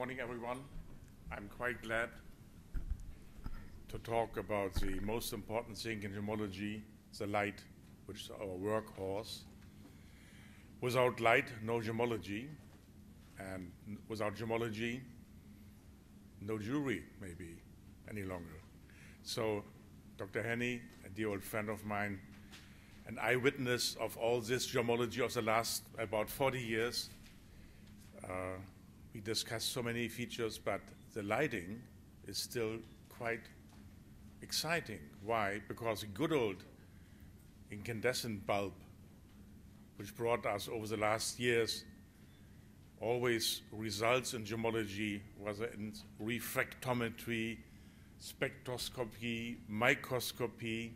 morning, everyone. I'm quite glad to talk about the most important thing in gemmology, the light, which is our workhorse. Without light, no gemmology, and without gemmology, no jewelry, maybe, any longer. So, Dr. Henny, a dear old friend of mine, an eyewitness of all this gemmology of the last about 40 years, we discussed so many features, but the lighting is still quite exciting. Why? Because a good old incandescent bulb, which brought us over the last years, always results in gemmology, whether in refractometry, spectroscopy, microscopy.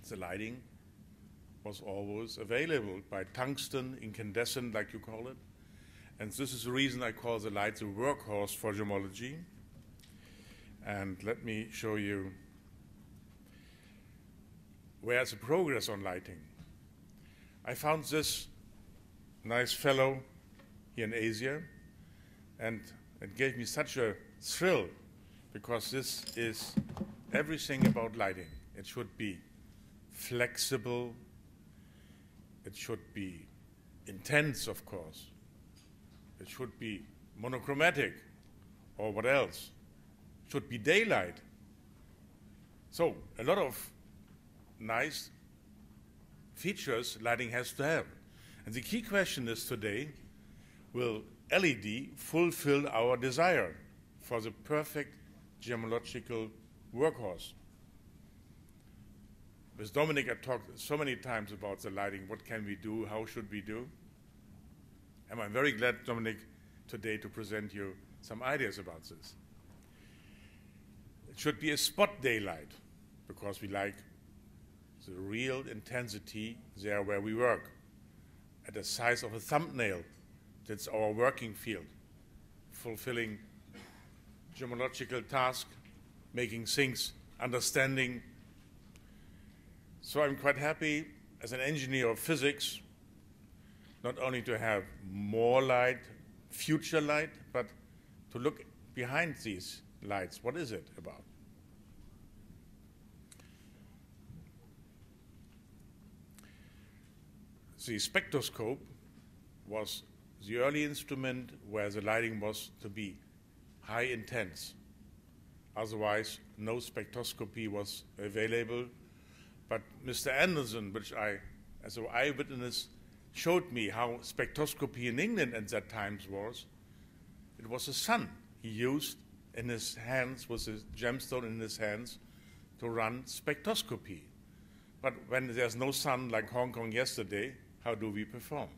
The lighting was always available by tungsten, incandescent, like you call it. And this is the reason I call the light the workhorse for gemmology. And let me show you where's the progress on lighting. I found this nice fellow here in Asia, and it gave me such a thrill because this is everything about lighting. It should be flexible, it should be intense, of course. It should be monochromatic, or what else? It should be daylight. So, a lot of nice features lighting has to have. And the key question is today, will LED fulfill our desire for the perfect gemmological workhorse? With Dominic, I talked so many times about the lighting. What can we do? How should we do? And I'm very glad, Dominic, today to present you some ideas about this. It should be a spot daylight, because we like the real intensity there where we work. At the size of a thumbnail, that's our working field, fulfilling gemmological tasks, making things, understanding. So I'm quite happy as an engineer of physics, not only to have more light, future light, but to look behind these lights. What is it about? The spectroscope was the early instrument where the lighting was to be high intense. Otherwise, no spectroscopy was available. But Mr. Anderson, which I, as an eyewitness, showed me how spectroscopy in England at that time was. It was the sun he used in his hands, with his gemstone in his hands, to run spectroscopy. But when there's no sun, like Hong Kong yesterday, how do we perform?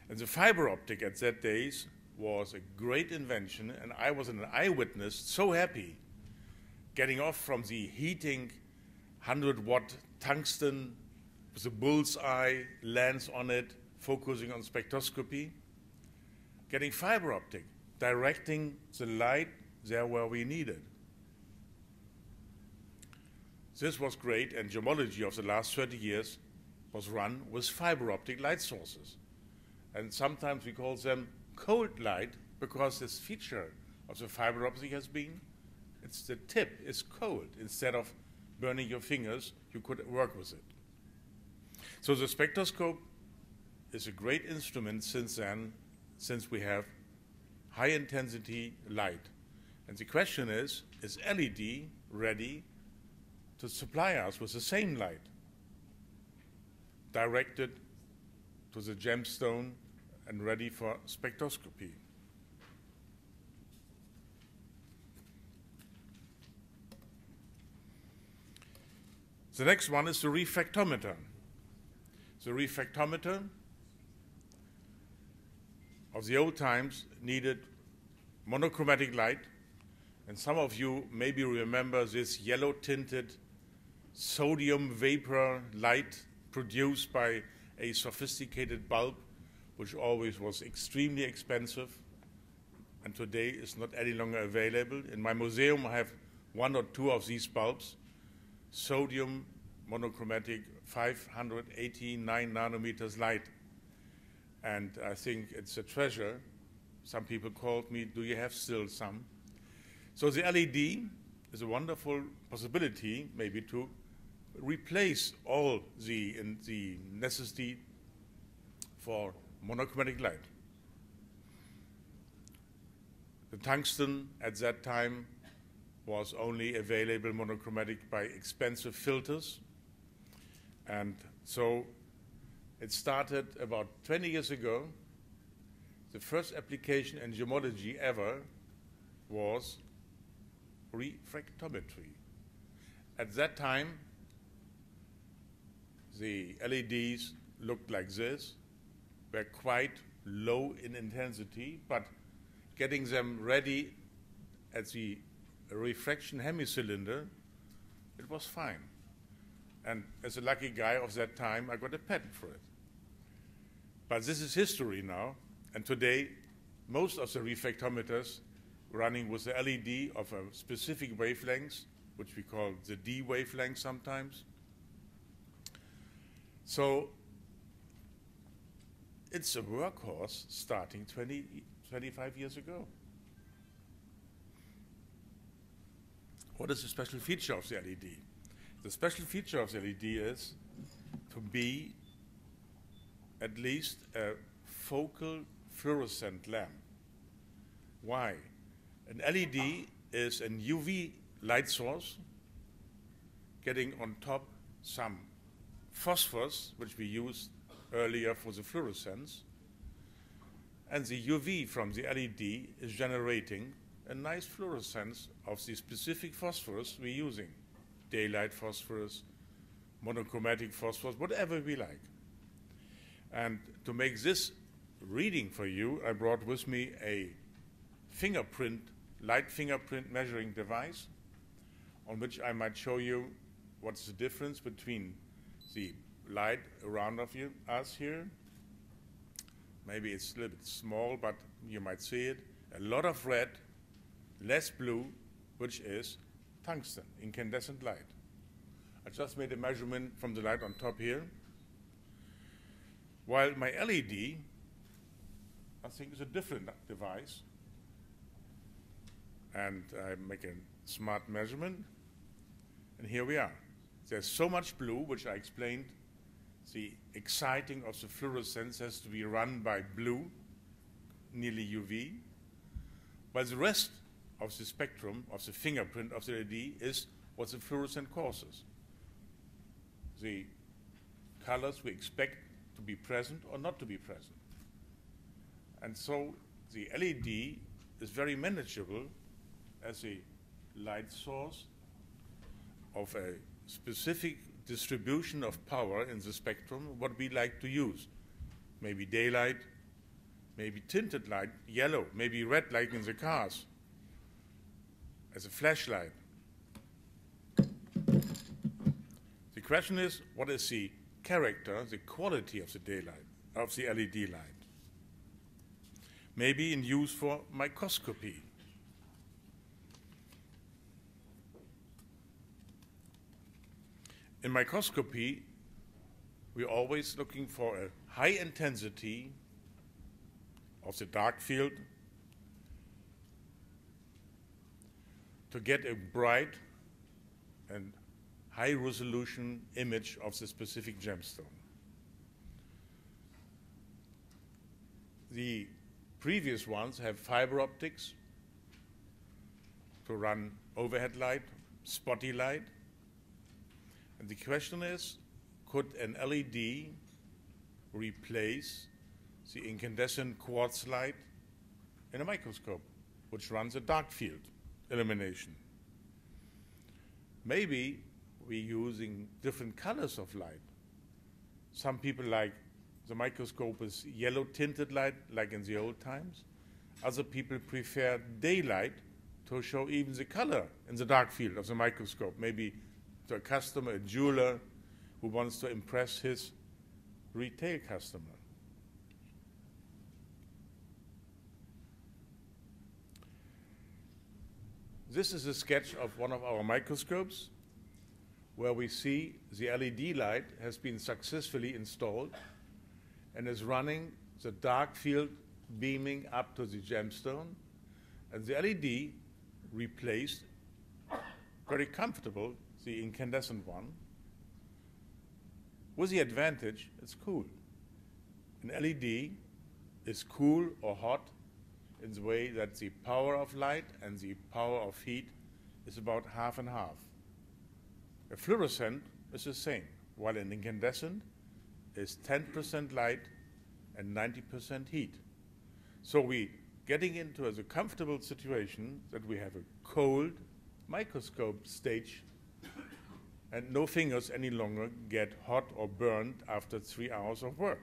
And the fiber optic at that days was a great invention, and I was an eyewitness, so happy, getting off from the heating 100-watt tungsten with a bullseye lens on it, focusing on spectroscopy, getting fiber optic, directing the light there where we need it. This was great, and gemmology of the last 30 years was run with fiber optic light sources. And sometimes we call them cold light, because this feature of the fiber optic has been, it's the tip is cold. Instead of burning your fingers, you could work with it. So the spectroscope is a great instrument since then, since we have high intensity light. And the question is LED ready to supply us with the same light, directed to the gemstone and ready for spectroscopy? The next one is the refractometer. The refractometer of the old times needed monochromatic light, and some of you maybe remember this yellow-tinted sodium vapor light produced by a sophisticated bulb, which always was extremely expensive, and today is not any longer available. In my museum, I have 1 or 2 of these bulbs, sodium monochromatic 589 nanometers light. And I think it's a treasure some people called me, do you have still some? So the LED is a wonderful possibility maybe to replace all the necessity for monochromatic light. The tungsten at that time was only available monochromatic by expensive filters. And so it started about 20 years ago. The first application in gemmology ever was refractometry. At that time, the LEDs looked like this, were quite low in intensity, but getting them ready at the refraction hemicylinder, it was fine. And as a lucky guy of that time, I got a patent for it. But this is history now, and today, most of the refractometers running with the LED of a specific wavelength, which we call the D wavelength sometimes. So it's a workhorse starting 25 years ago. What is the special feature of the LED? The special feature of the LED is to be at least a focal fluorescent lamp. Why? An LED is an UV light source getting on top some phosphorus, which we used earlier for the fluorescence, and the UV from the LED is generating a nice fluorescence of the specific phosphorus we're using. Daylight phosphorus, monochromatic phosphorus, whatever we like. And to make this reading for you, I brought with me a light fingerprint measuring device on which I might show you what's the difference between the light around us here. Maybe it's a little bit small, but you might see it. A lot of red, less blue, which is tungsten, incandescent light. I just made a measurement from the light on top here. While my LED, I think, is a different device. And I make a smart measurement, and here we are. There's so much blue, which I explained. The exciting of the fluorescence has to be run by blue, nearly UV, while the rest of the spectrum of the fingerprint of the LED is what the fluorescent causes. The colors we expect to be present or not to be present. And so the LED is very manageable as a light source of a specific distribution of power in the spectrum, what we like to use. Maybe daylight, maybe tinted light, yellow, maybe red like in the cars, as a flashlight. The question is, what is the character, the quality of the daylight, of the LED light? Maybe in use for microscopy. In microscopy, we're always looking for a high intensity of the dark field to get a bright and high resolution image of the specific gemstone. The previous ones have fiber optics to run overhead light, spotty light. And the question is, could an LED replace the incandescent quartz light in a microscope, which runs a dark field illumination? Maybe we're using different colors of light. Some people like the microscope with yellow tinted light, like in the old times. Other people prefer daylight to show even the color in the dark field of the microscope. Maybe to a customer, a jeweler who wants to impress his retail customer. This is a sketch of one of our microscopes where we see the LED light has been successfully installed and is running the dark field beaming up to the gemstone, and the LED replaced, very comfortable, the incandescent one, with the advantage it's cool. An LED is cool or hot in the way that the power of light and the power of heat is about half and half. A fluorescent is the same, while an incandescent is 10% light and 90% heat. So we're getting into a comfortable situation that we have a cold microscope stage and no fingers any longer get hot or burned after 3 hours of work.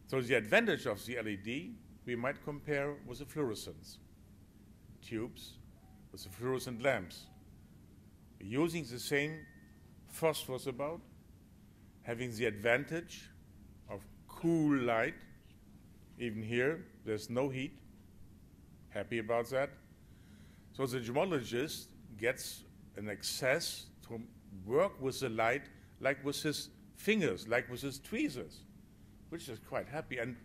So the advantage of the LED we might compare with the fluorescents, tubes with the fluorescent lamps. Using the same phosphors about, having the advantage of cool light. Even here, there's no heat. Happy about that. So the gemmologist gets an access to work with the light like with his fingers, like with his tweezers, which is quite happy and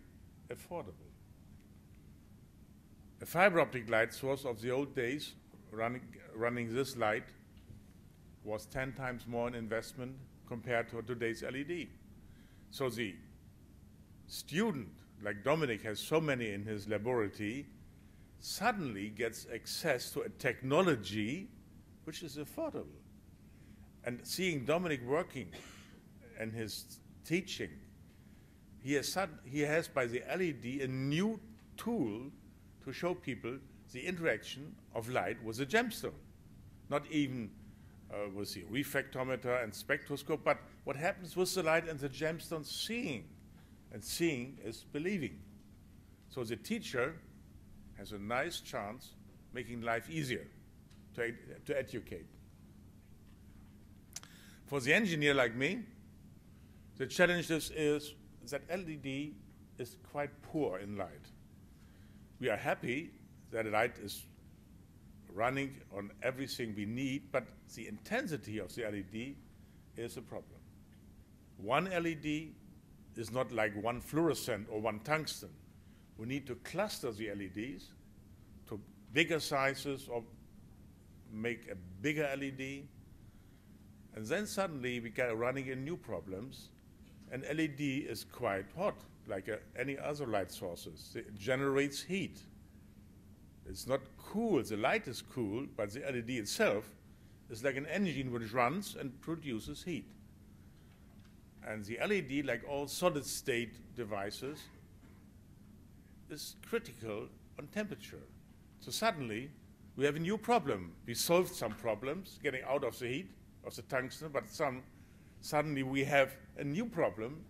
affordable. A fiber optic light source of the old days running this light was 10 times more in investment compared to today's LED. So the student, like Dominic has so many in his laboratory, suddenly gets access to a technology which is affordable. And seeing Dominic working and his teaching, he has by the LED a new tool to show people the interaction of light with the gemstone. Not even with the refractometer and spectroscope, but what happens with the light and the gemstone seeing. And seeing is believing. So the teacher has a nice chance making life easier to educate. For the engineer like me, the challenge is that LED is quite poor in light. We are happy that light is running on everything we need, but the intensity of the LED is a problem. One LED is not like one fluorescent or one tungsten. We need to cluster the LEDs to bigger sizes or make a bigger LED. And then suddenly we get running in new problems. And LED is quite hot, like any other light sources. It generates heat. It's not cool, the light is cool, but the LED itself is like an engine which runs and produces heat. And the LED, like all solid-state devices, is critical on temperature. So suddenly, we have a new problem. We solved some problems, getting out of the heat of the tungsten, but suddenly we have a new problem,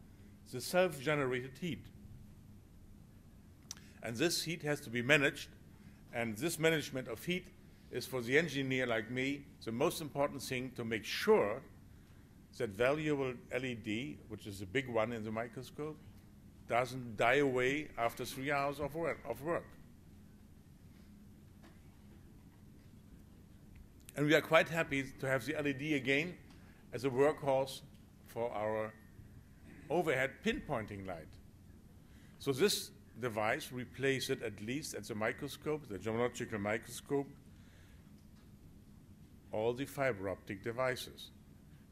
the self-generated heat. And this heat has to be managed, and this management of heat is for the engineer like me the most important thing to make sure that valuable LED, which is a big one in the microscope, doesn't die away after 3 hours of work. And we are quite happy to have the LED again as a workhorse for our overhead pinpointing light. So this device replaced it, at least at the microscope, the gemmological microscope, all the fiber optic devices.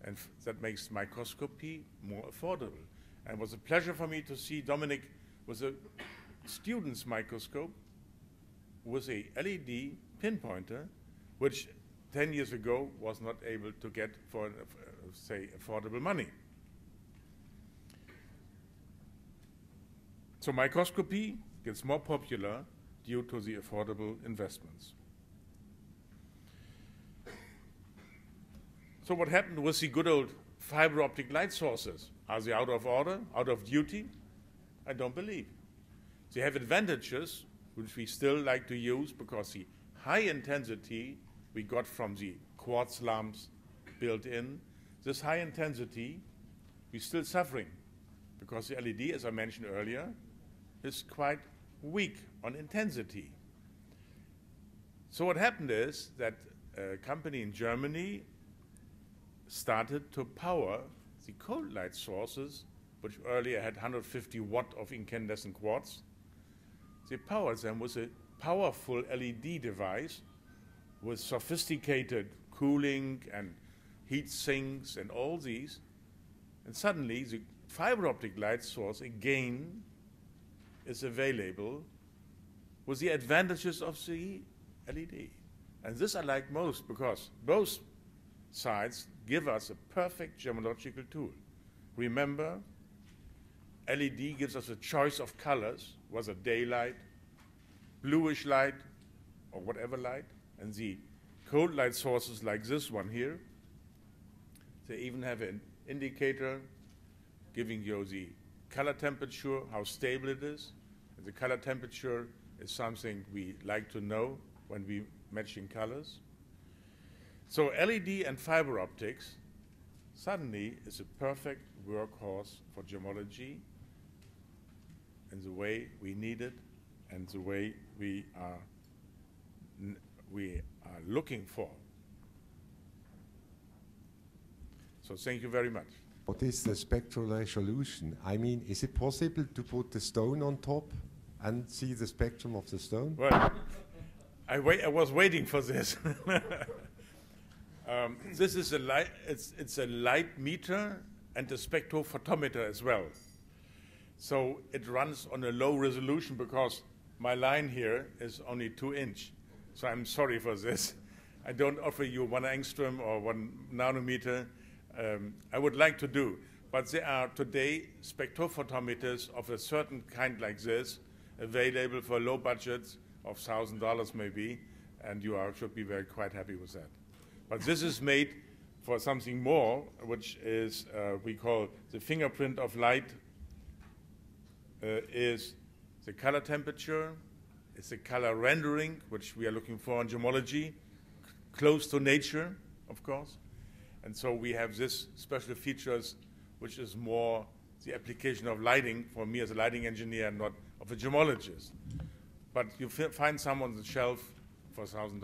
And that makes microscopy more affordable. And it was a pleasure for me to see Dominic with a student's microscope with a LED pinpointer, which 10 years ago was not able to get for, say, affordable money. So microscopy gets more popular due to the affordable investments. So what happened with the good old fiber optic light sources? Are they out of order, out of duty? I don't believe. They have advantages which we still like to use because the high intensity we got from the quartz lamps built in, this high intensity we're still suffering because the LED, as I mentioned earlier, is quite weak on intensity. So what happened is that a company in Germany started to power the cold light sources which earlier had 150 watt of incandescent quartz. They powered them with a powerful LED device with sophisticated cooling and heat sinks and all these. And suddenly the fiber optic light source again is available with the advantages of the LED. And this I like most because both sides give us a perfect gemmological tool. Remember, LED gives us a choice of colors, whether daylight, bluish light, or whatever light. And the cold light sources like this one here, they even have an indicator giving you the color temperature, how stable it is. And the color temperature is something we like to know when we matching colors. So LED and fiber optics suddenly is a perfect workhorse for gemmology in the way we need it and the way we are looking for. So thank you very much. What is the spectral resolution? I mean, is it possible to put the stone on top and see the spectrum of the stone? Well, I was waiting for this. This is a light. It's a light meter and a spectrophotometer as well. So it runs on a low resolution because my line here is only 2 inch. So I'm sorry for this. I don't offer you 1 angstrom or 1 nanometer. I would like to do, but there are today spectrophotometers of a certain kind like this available for low budgets of $1,000 maybe, and you should be quite happy with that. But this is made for something more, which is we call the fingerprint of light. Is the color temperature, it's the color rendering, which we are looking for in gemmology, close to nature, of course. And so we have this special features, which is more the application of lighting for me as a lighting engineer, not of a gemmologist. But you find some on the shelf for $1,000.